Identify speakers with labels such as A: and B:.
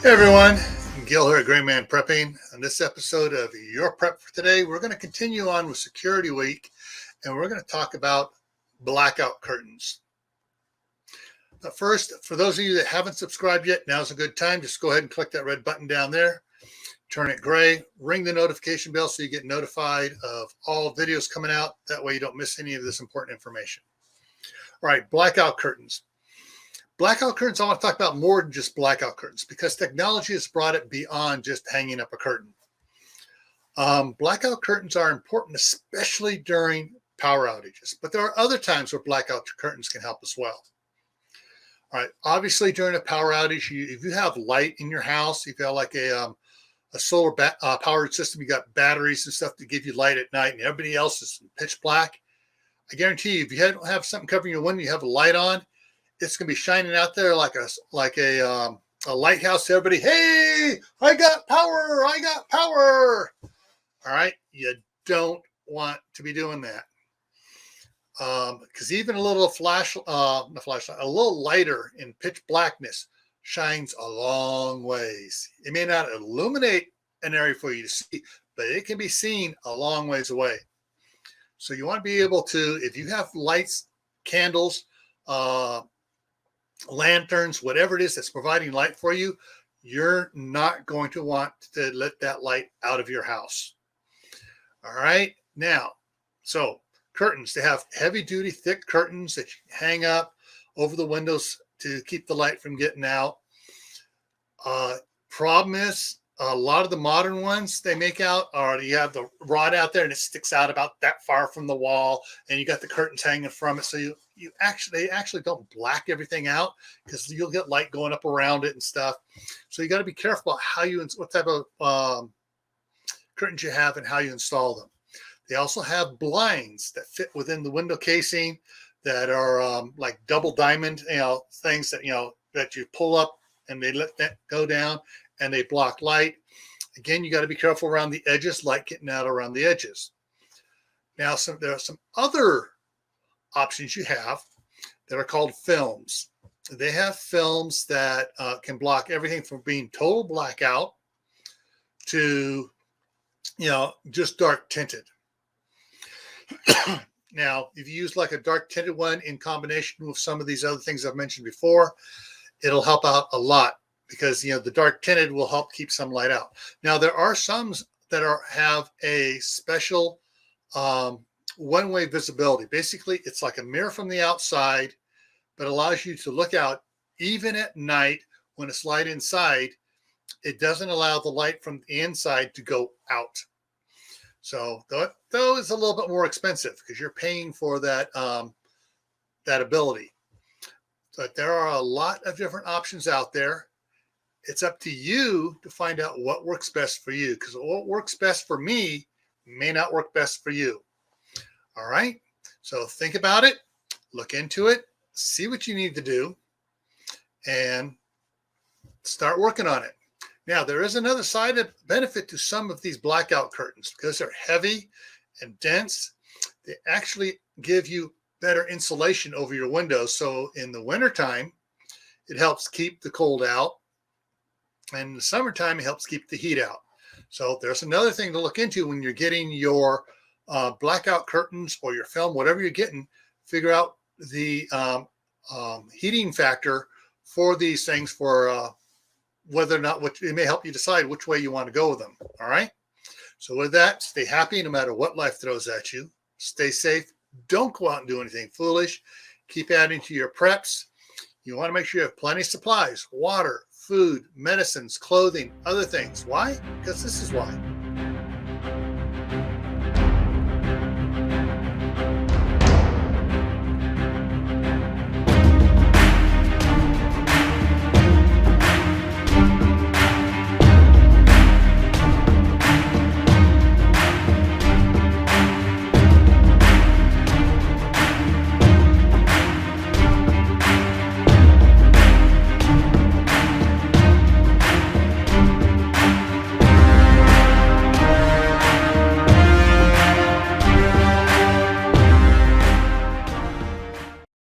A: Hey everyone, Gil here at Grayman Prepping. On this episode of Your Prep for Today, we're going to continue on with Security Week, and we're going to talk about blackout curtains. But first, for those of you that haven't subscribed yet, now's a good time. Just go ahead and click that red button down there, turn it gray, ring the notification bell so you get notified of all videos coming out. That way you don't miss any of this important information. All right, blackout curtains. Blackout curtains, I want to talk about more than just blackout curtains because technology has brought it beyond just hanging up a curtain. Blackout curtains are important, especially during power outages, but there are other times where blackout curtains can help as well. All right, obviously during a power outage, if you have light in your house, if you have like a solar powered system, you got batteries and stuff to give you light at night and everybody else is pitch black, I guarantee you, if you don't have something covering your window, you have a light on, it's going to be shining out there like a lighthouse. Everybody, hey, I got power. I got power. All right. You don't want to be doing that. Because even a little a little lighter in pitch blackness shines a long ways. It may not illuminate an area for you to see, but it can be seen a long ways away. So you want to be able to, if you have lights, candles, lanterns, whatever it is that's providing light for you, you're not going to want to let that light out of your house. All right. Now, so curtains, they have heavy duty, thick curtains that you hang up over the windows to keep the light from getting out. Problem is, a lot of the modern ones they make out are you have the rod out there and it sticks out about that far from the wall, and you got the curtains hanging from it. So they actually don't black everything out because you'll get light going up around it and stuff. So you got to be careful about what type of curtains you have and how you install them. They also have blinds that fit within the window casing that are like double diamond, things that that you pull up and they let that go down and they block light. Again, you got to be careful around the edges, light getting out around the edges. Now, there are some other options you have that are called films. They have films that can block everything from being total blackout to, just dark tinted. Now, if you use like a dark tinted one in combination with some of these other things I've mentioned before, it'll help out a lot because, the dark tinted will help keep some light out. Now, there are some that have a special one-way visibility. Basically, it's like a mirror from the outside, but allows you to look out even at night when it's light inside. It doesn't allow the light from the inside to go out. So though it's a little bit more expensive because you're paying for that ability. But there are a lot of different options out there. It's up to you to find out what works best for you, because what works best for me may not work best for you. All right. So think about it, look into it, see what you need to do, and start working on it. Now, there is another side of benefit to some of these blackout curtains because they're heavy and dense. They actually give you better insulation over your windows. So in the wintertime, it helps keep the cold out. And in the summertime, it helps keep the heat out. So there's another thing to look into when you're getting your blackout curtains or your film, whatever you're getting, figure out the heating factor for these things for whether or not it may help you decide which way you want to go with them. All right. So with that, stay happy no matter what life throws at you. Stay safe. Don't go out and do anything foolish. Keep adding to your preps. You want to make sure you have plenty of supplies, water, food, medicines, clothing, other things. Why? Because this is why.